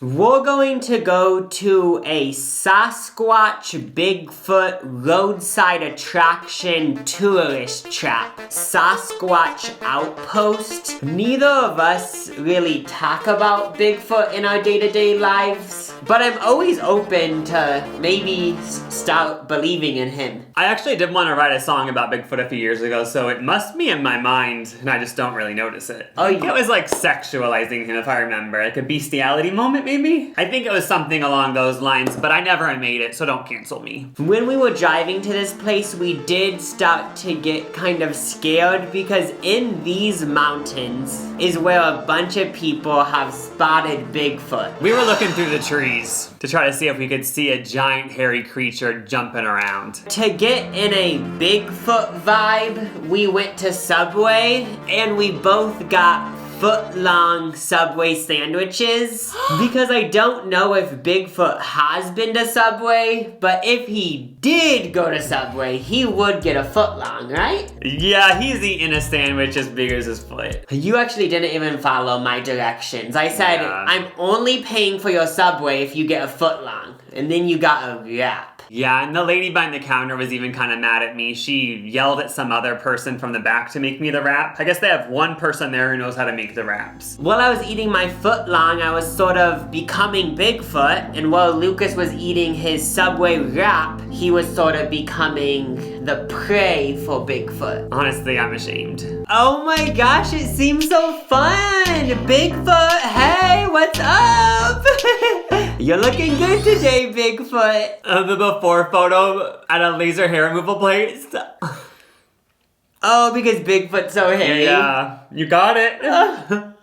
We're going to go to a Sasquatch Bigfoot roadside attraction tourist trap. Sasquatch Outpost. Neither of us really talk about Bigfoot in our day-to-day lives, but I'm always open to maybe start believing in him. I actually did want to write a song about Bigfoot a few years ago, so it must be in my mind, and I just don't really notice it. Oh, It was like sexualizing him, if I remember. Like a bestiality moment, maybe? I think it was something along those lines, but I never made it, so don't cancel me. When we were driving to this place, we did start to get kind of scared because in these mountains is where a bunch of people have spotted Bigfoot. We were looking through the trees to try to see if we could see a giant hairy creature jumping around. To get in a Bigfoot vibe, we went to Subway and we both got foot-long Subway sandwiches because I don't know if Bigfoot has been to Subway, but if he did go to Subway, he would get a foot-long, right? Yeah, he's eating a sandwich as big as his foot. You actually didn't even follow my directions. I said, Yeah. I'm only paying for your Subway if you get a foot-long, and then you got a wrap. Yeah, and the lady behind the counter was even kind of mad at me. She yelled at some other person from the back to make me the wrap. I guess they have one person there who knows how to make the wraps. While I was eating my foot-long, I was sort of becoming Bigfoot, and while Lucas was eating his Subway wrap, he was sort of becoming the prey for Bigfoot. Honestly, I'm ashamed. Oh my gosh, it seems so fun! Bigfoot, hey, what's up? You're looking good today, Bigfoot. The before photo at a laser hair removal place. Oh, because Bigfoot's so hairy. Yeah, you got it.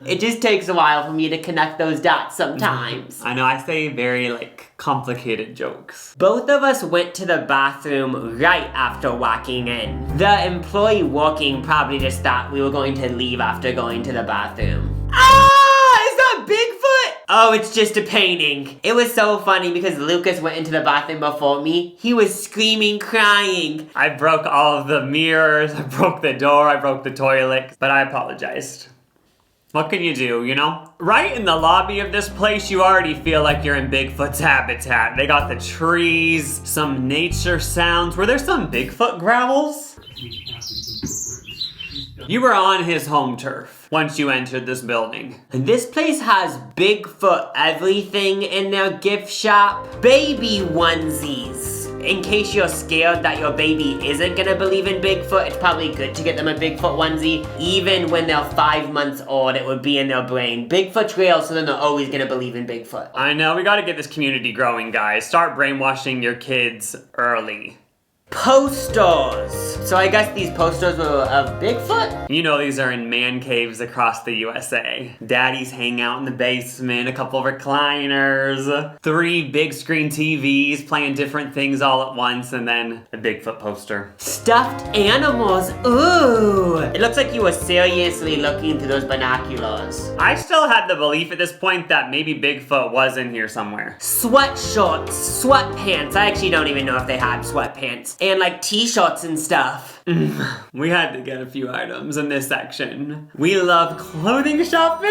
It just takes a while for me to connect those dots sometimes. I know, I say very, complicated jokes. Both of us went to the bathroom right after walking in. The employee working probably just thought we were going to leave after going to the bathroom. Ah! Is that Bigfoot? Oh, it's just a painting. It was so funny because Lucas went into the bathroom before me. He was screaming, crying. I broke all of the mirrors, I broke the door, I broke the toilet, but I apologized. What can you do, you know? Right in the lobby of this place, you already feel like you're in Bigfoot's habitat. They got the trees, some nature sounds. Were there some Bigfoot growls? You were on his home turf once you entered this building. This place has Bigfoot everything in their gift shop. Baby onesies. In case you're scared that your baby isn't gonna believe in Bigfoot, it's probably good to get them a Bigfoot onesie. Even when they're 5 months old, it would be in their brain. Bigfoot's real, so then they're always gonna believe in Bigfoot. I know, we gotta get this community growing, guys. Start brainwashing your kids early. Posters. So I guess these posters were of Bigfoot? You know these are in man caves across the USA. Daddies hang out in the basement, a couple recliners, 3 big screen TVs playing different things all at once, and then a Bigfoot poster. Stuffed animals. Ooh. It looks like you were seriously looking through those binoculars. I still had the belief at this point that maybe Bigfoot was in here somewhere. Sweatshorts, sweatpants. I actually don't even know if they had sweatpants. And like t-shirts and stuff. We had to get a few items in this section. We love clothing shopping!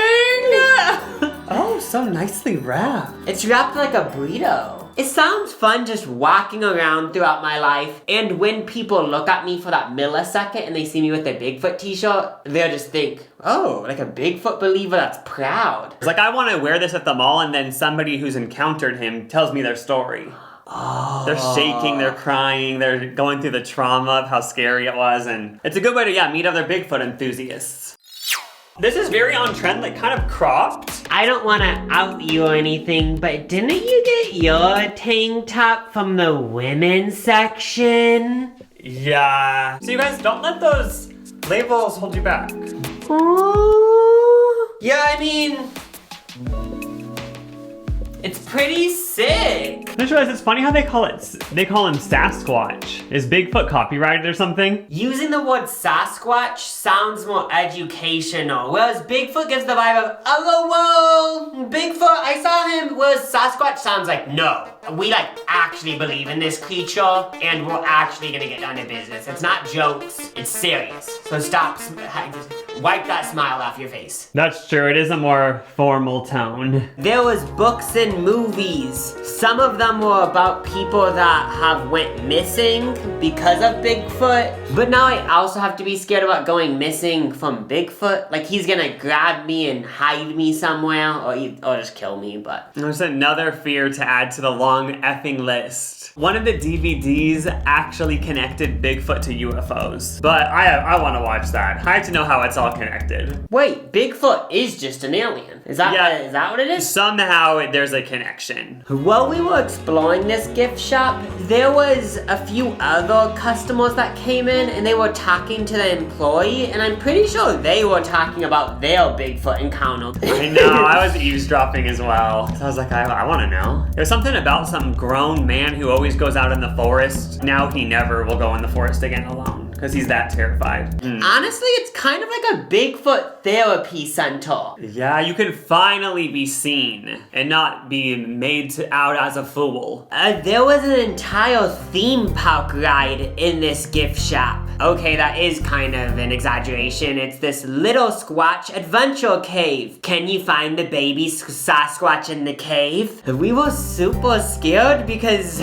Oh, so nicely wrapped. It's wrapped like a burrito. It sounds fun just walking around throughout my life, and when people look at me for that millisecond and they see me with a Bigfoot t-shirt, they'll just think, oh, like a Bigfoot believer that's proud. It's like I want to wear this at the mall and then somebody who's encountered him tells me their story. Oh. They're shaking, they're crying, they're going through the trauma of how scary it was, and it's a good way to, meet other Bigfoot enthusiasts. This is very on trend, kind of cropped. I don't want to out you or anything, but didn't you get your tank top from the women's section? Yeah. So you guys, don't let those labels hold you back. Ooh. Yeah, I mean, it's pretty sick. I just realized it's funny how they call him Sasquatch. Is Bigfoot copyrighted or something? Using the word Sasquatch sounds more educational, whereas Bigfoot gives the vibe of, oh, whoa, Bigfoot, I saw him, whereas Sasquatch sounds like, no, we like actually believe in this creature, and we're actually gonna get down to business. It's not jokes, it's serious. So stop, wipe that smile off your face. That's true, it is a more formal tone. There was books and movies. Some of them were about people that have went missing because of Bigfoot. But now I also have to be scared about going missing from Bigfoot. Like he's gonna grab me and hide me somewhere or just kill me, but. There's another fear to add to the long effing list. One of the DVDs actually connected Bigfoot to UFOs. But I want to watch that. I have to know how it's all connected. Wait, Bigfoot is just an alien. Is that what it is? Somehow there's a connection. While we were exploring this gift shop, there was a few other customers that came in and they were talking to the employee, and I'm pretty sure they were talking about their Bigfoot encounter. I know, I was eavesdropping as well. So I was like, I want to know. There was something about some grown man who always goes out in the forest. Now he never will go in the forest again alone because he's that terrified. Honestly, it's kind of like a Bigfoot therapy center. Yeah, you can finally be seen and not be made out as a fool. There was an entire theme park ride in this gift shop. Okay, that is kind of an exaggeration. It's this little Squatch adventure cave. Can you find the baby Sasquatch in the cave? We were super scared because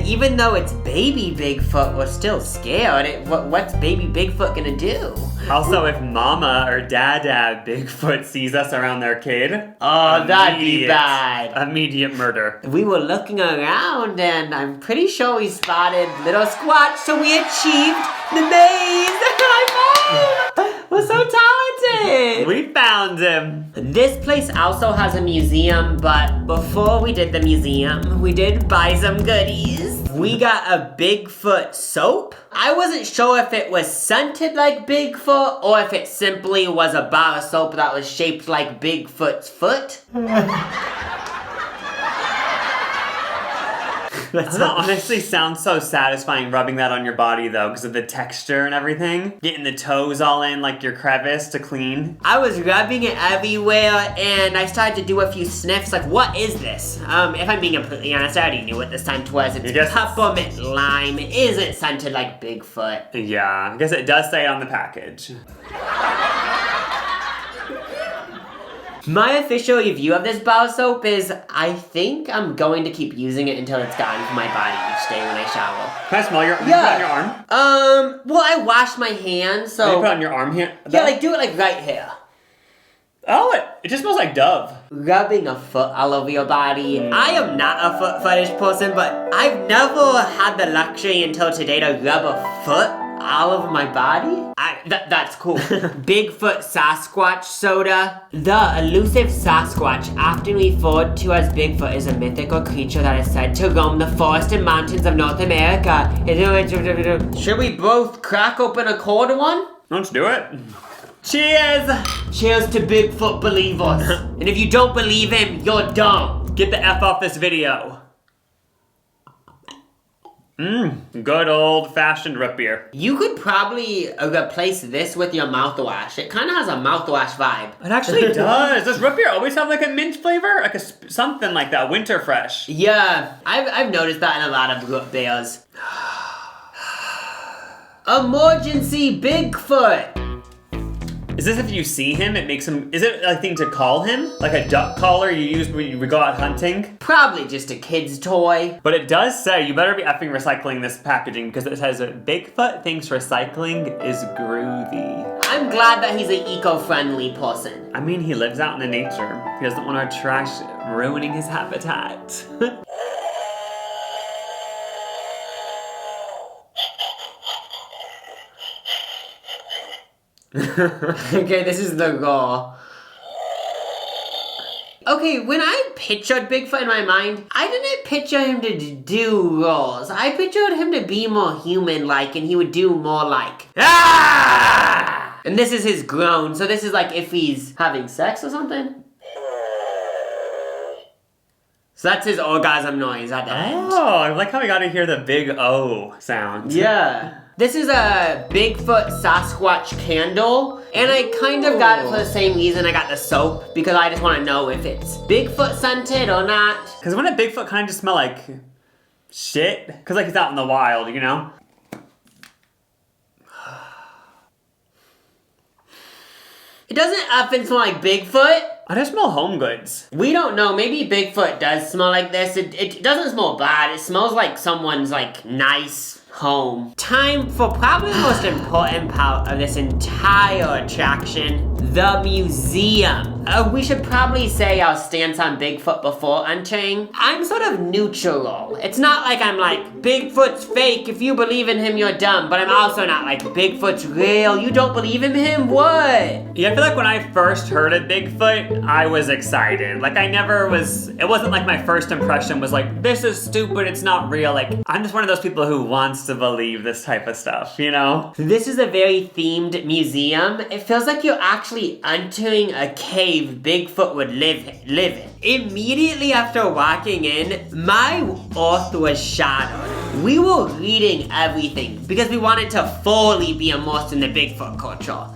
even though it's baby Bigfoot, we're still scared. What's baby Bigfoot gonna do? Also, if Mama or Dada Bigfoot sees us around their kid, that'd be bad. Immediate murder. We were looking around and I'm pretty sure we spotted little Squatch, so we achieved the maze. High five! We're so talented. We found him. This place also has a museum, but before we did the museum, we did buy some goodies. We got a Bigfoot soap. I wasn't sure if it was scented like Bigfoot or if it simply was a bar of soap that was shaped like Bigfoot's foot. That honestly sounds so satisfying rubbing that on your body though, because of the texture and everything. Getting the toes all in like your crevice to clean. I was rubbing it everywhere and I started to do a few sniffs like, what is this? If I'm being completely honest, I already knew what the scent was. It's peppermint lime. Is it scented like Bigfoot? Yeah, I guess it does say on the package. My official review of this bar soap is, I think I'm going to keep using it until it's gone from my body each day when I shower. Can I smell your, you put it on your arm? Well, I wash my hands, so... Can you put it on your arm here? Yeah, like, do it, like, right here. Oh, it just smells like Dove. Rubbing a foot all over your body. I am not a foot fetish person, but I've never had the luxury until today to rub a foot all over my body. That's cool. Bigfoot Sasquatch soda. The elusive Sasquatch, often referred to as Bigfoot, is a mythical creature that is said to roam the forests and mountains of North America. Should we both crack open a cold one? Let's do it. Cheers! Cheers to Bigfoot believers. And if you don't believe him, you're dumb. Get the F off this video. Good old-fashioned root beer. You could probably replace this with your mouthwash. It kind of has a mouthwash vibe. It actually does. Does root beer always have like a mint flavor? Like something like that, winter fresh. Yeah, I've noticed that in a lot of root beers. Emergency Bigfoot! Is this if you see him, it makes him... Is it a thing to call him? Like a duck caller you use when you go out hunting? Probably just a kid's toy. But it does say, you better be effing recycling this packaging because it says Bigfoot thinks recycling is groovy. I'm glad that he's an eco-friendly person. I mean, he lives out in the nature. He doesn't want our trash ruining his habitat. Okay, this is the raw. Okay, when I pictured Bigfoot in my mind, I didn't picture him to do roars. I pictured him to be more human-like, and he would do more like, ah! And this is his groan, so this is like if he's having sex or something. So that's his orgasm noise at the end. Oh, I like how we got to hear the big O sound. Yeah. This is a Bigfoot Sasquatch candle, and I kind of got it for the same reason I got the soap, because I just want to know if it's Bigfoot scented or not. Because wouldn't a Bigfoot kind of just smell like shit? Because like he's out in the wild, you know? It doesn't often smell like Bigfoot. I just smell home goods. We don't know, maybe Bigfoot does smell like this. It doesn't smell bad, it smells like someone's like nice home. Time for probably the most important part of this entire attraction, the museum. We should probably say our stance on Bigfoot before entering. I'm sort of neutral. It's not like I'm like, Bigfoot's fake, if you believe in him, you're dumb. But I'm also not like, Bigfoot's real, you don't believe in him? What? Yeah, I feel like when I first heard of Bigfoot, I was excited. Like it wasn't like my first impression was like, this is stupid, it's not real. Like, I'm just one of those people who wants to believe this type of stuff, you know? This is a very themed museum. It feels like you're actually entering a cave Bigfoot would live in. Immediately after walking in, my earth was shattered. We were reading everything because we wanted to fully be immersed in the Bigfoot culture.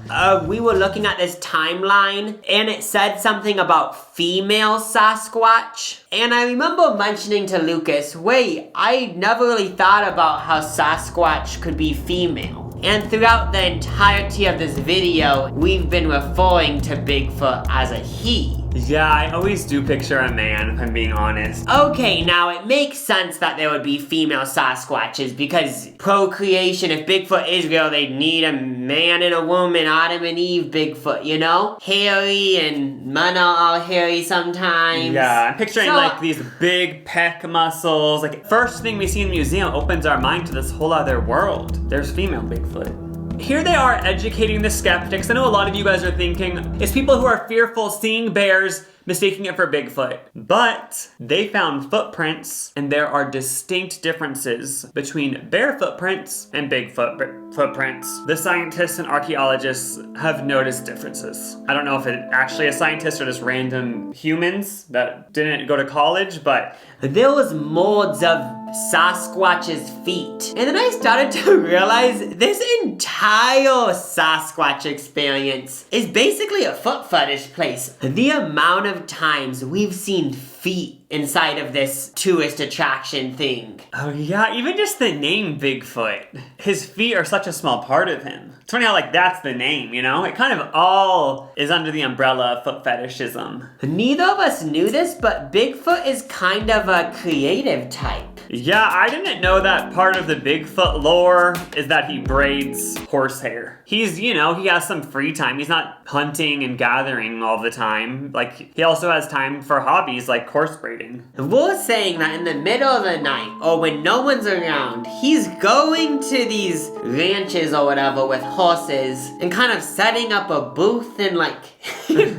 We were looking at this timeline and it said something about female Sasquatch. And I remember mentioning to Lucas, wait, I never really thought about how Sasquatch could be female. And throughout the entirety of this video, we've been referring to Bigfoot as a he. Yeah, I always do picture a man, if I'm being honest. Okay, now it makes sense that there would be female Sasquatches because procreation, if Bigfoot is real, they'd need a man and a woman, Adam and Eve Bigfoot, you know? Hairy, and men are all hairy sometimes. Yeah, I'm picturing like these big pec muscles. Like, first thing we see in the museum opens our mind to this whole other world. There's female Bigfoot. Here they are educating the skeptics. I know a lot of you guys are thinking, it's people who are fearful seeing bears, mistaking it for Bigfoot. But they found footprints, and there are distinct differences between bear footprints and Bigfoot footprints. The scientists and archaeologists have noticed differences. I don't know if it's actually a scientist or just random humans that didn't go to college, but there was molds of Sasquatch's feet. And then I started to realize this entire Sasquatch experience is basically a foot fetish place. The amount of times we've seen feet inside of this tourist attraction thing. Oh yeah, even just the name Bigfoot. His feet are such a small part of him. It's funny how like that's the name, you know? It kind of all is under the umbrella of foot fetishism. Neither of us knew this, but Bigfoot is kind of a creative type. Yeah, I didn't know that part of the Bigfoot lore is that he braids horsehair. He's, you know, he has some free time. He's not hunting and gathering all the time. Like, he also has time for hobbies like horse braiding. We're saying that in the middle of the night, or when no one's around, he's going to these ranches or whatever with horses and kind of setting up a booth and like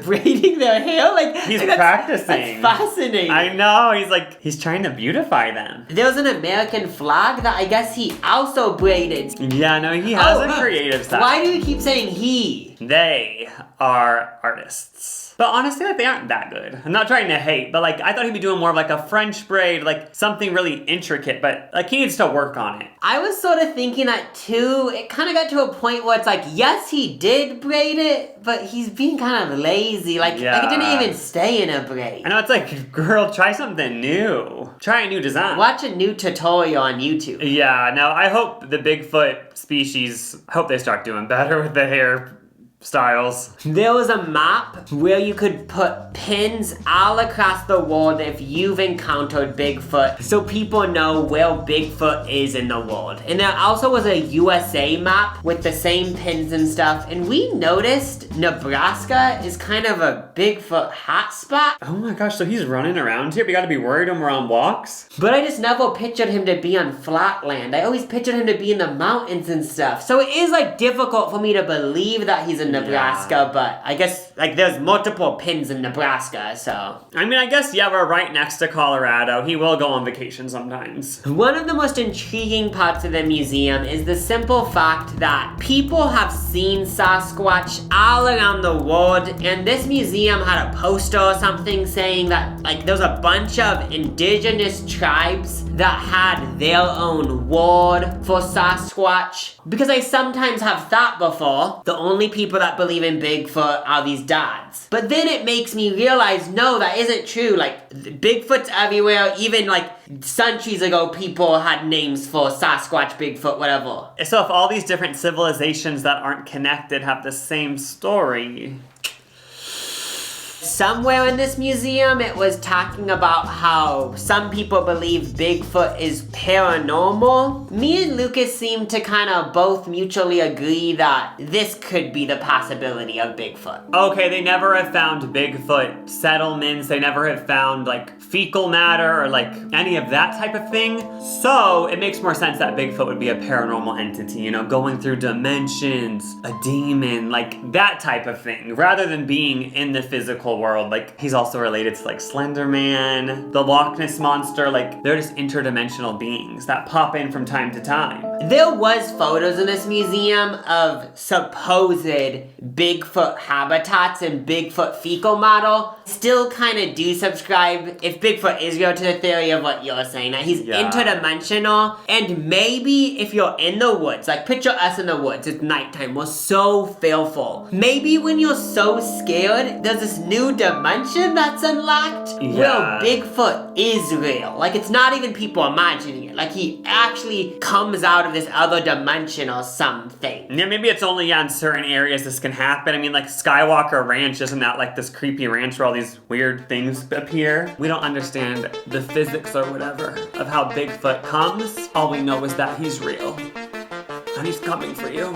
braiding their hair. Like, he's like, practicing. That's fascinating. I know, he's trying to beautify them. There's an American flag that I guess he also braided. Yeah, no, he has a creative side. Why do you keep saying he? They are artists. But honestly, like, they aren't that good. I'm not trying to hate, but like, I thought he'd be doing more of like a French braid, like something really intricate, but like he needs to work on it. I was sort of thinking that too. It kind of got to a point where it's like, yes, he did braid it, but he's being kind of lazy. Like, yeah. Like it didn't even stay in a braid. I know, it's like, girl, try something new. Try a new design. Watch a new tutorial on YouTube. Yeah, no, I hope the Bigfoot species, I hope they start doing better with the hair styles. There was a map where you could put pins all across the world if you've encountered Bigfoot, so people know where Bigfoot is in the world. And there also was a USA map with the same pins and stuff, and we noticed Nebraska is kind of a Bigfoot hotspot. Oh my gosh, so he's running around here? We gotta be worried when we're on walks? But I just never pictured him to be on flat land. I always pictured him to be in the mountains and stuff. So it is like difficult for me to believe that he's in in Nebraska, but I guess, like, there's multiple pins in Nebraska, so. I mean, I guess, yeah, we're right next to Colorado. He will go on vacation sometimes. One of the most intriguing parts of the museum is the simple fact that people have seen Sasquatch all around the world, and this museum had a poster or something saying that, like, there's a bunch of indigenous tribes that had their own word for Sasquatch. Because I sometimes have thought before, the only people that believe in Bigfoot are these dads. But then it makes me realize, no, that isn't true. Like, Bigfoot's everywhere. Even, like, centuries ago, people had names for Sasquatch, Bigfoot, whatever. So if all these different civilizations that aren't connected have the same story... Somewhere in this museum, it was talking about how some people believe Bigfoot is paranormal. Me and Lucas seem to kind of both mutually agree that this could be the possibility of Bigfoot. Okay, they never have found Bigfoot settlements. They never have found, like, fecal matter or, like, any of that type of thing. So it makes more sense that Bigfoot would be a paranormal entity, you know, going through dimensions, a demon, like that type of thing, rather than being in the physical world. Like, he's also related to, like, Slender Man, the Loch Ness Monster. Like, they're just interdimensional beings that pop in from time to time. There was photos in this museum of supposed Bigfoot habitats and Bigfoot fecal model. Still kind of do subscribe, if Bigfoot is real, to the theory of what you're saying, that he's interdimensional. And maybe if you're in the woods, like picture us in the woods, it's nighttime, we're so fearful. Maybe when you're so scared, there's this new dimension that's unlocked where Bigfoot is real. Like, it's not even people imagining it. Like, he actually comes out of this other dimension or something. Yeah, maybe it's only in certain areas this can happen. I mean, like, Skywalker Ranch, isn't that like this creepy ranch where all these weird things appear? We don't understand the physics or whatever of how Bigfoot comes. All we know is that he's real. And he's coming for you.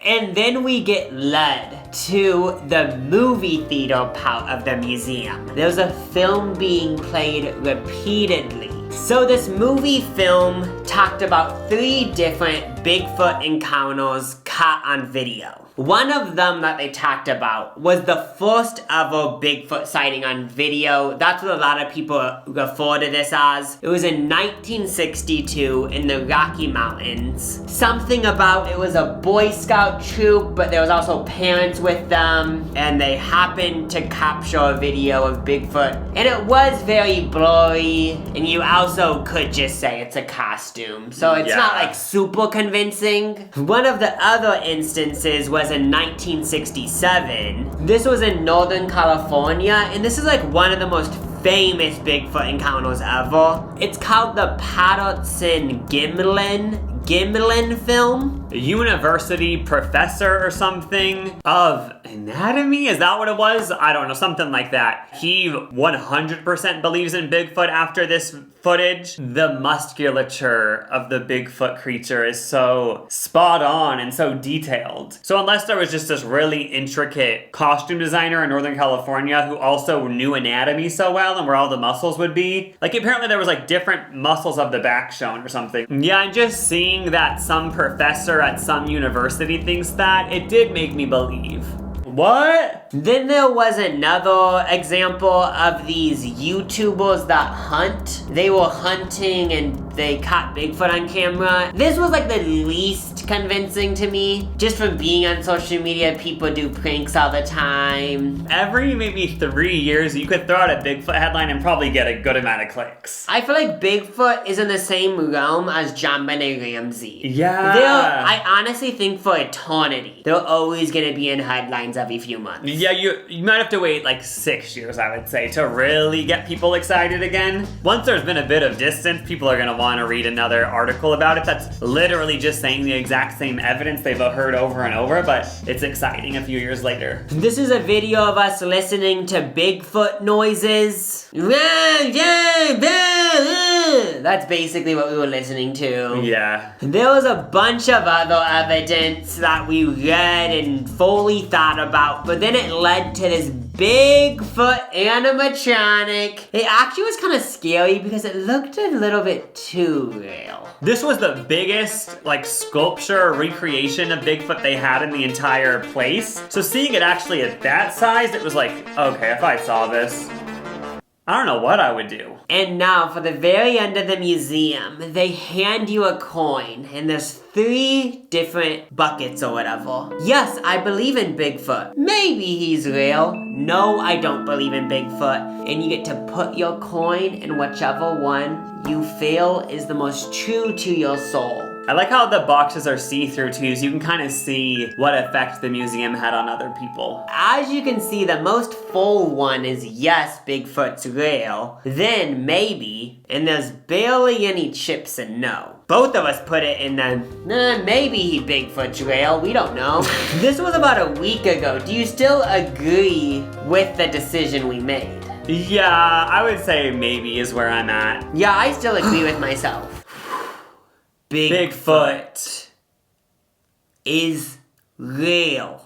And then we get led to the movie theater part of the museum. There's a film being played repeatedly. So this movie film talked about 3 different Bigfoot encounters caught on video. One of them that they talked about was the first ever Bigfoot sighting on video. That's what a lot of people refer to this as. It was in 1962 in the Rocky Mountains. Something about it was a Boy Scout troop, but there was also parents with them, and they happened to capture a video of Bigfoot. And it was very blurry, and you also could just say it's a costume. So it's not like super convincing. One of the other instances was in 1967. This was in Northern California, and this is like one of the most famous Bigfoot encounters ever. It's called the Patterson-Gimlin film. A university professor or something of anatomy? Is that what it was? I don't know, something like that. He 100% believes in Bigfoot after this footage. The musculature of the Bigfoot creature is so spot on and so detailed. So unless there was just this really intricate costume designer in Northern California who also knew anatomy so well and where all the muscles would be, like apparently there was like different muscles of the back shown or something. Yeah, and just seeing that some professor at some university thinks that, it did make me believe. What? Then there was another example of these YouTubers that hunt. They were hunting and they caught Bigfoot on camera. This was like the least convincing to me. Just from being on social media, people do pranks all the time. Every maybe 3 years, you could throw out a Bigfoot headline and probably get a good amount of clicks. I feel like Bigfoot is in the same realm as JonBenet Ramsey. Yeah. I honestly think for eternity, they're always gonna be in headlines every few months. Yeah, you might have to wait like 6 years, I would say, to really get people excited again. Once there's been a bit of distance, people are gonna want to read another article about it that's literally just saying the exact same evidence they've heard over and over, but it's exciting a few years later. This is a video of us listening to Bigfoot noises. That's basically what we were listening to. Yeah. There was a bunch of other evidence that we read and fully thought about, but then it led to this Bigfoot animatronic. It actually was kind of scary because it looked a little bit too real. This was the biggest, like, sculpture recreation of Bigfoot they had in the entire place. So seeing it actually at that size, it was like, okay, if I saw this, I don't know what I would do. And now, for the very end of the museum, they hand you a coin, and there's 3 different buckets or whatever. Yes, I believe in Bigfoot. Maybe he's real. No, I don't believe in Bigfoot. And you get to put your coin in whichever one you feel is the most true to your soul. I like how the boxes are see-through too, so you can kind of see what effect the museum had on other people. As you can see, the most full one is yes, Bigfoot's real. Then maybe, and there's barely any chips in no. Both of us put it in the, maybe Bigfoot's real, we don't know. This was about a week ago. Do you still agree with the decision we made? Yeah, I would say maybe is where I'm at. Yeah, I still agree with myself. Bigfoot is real.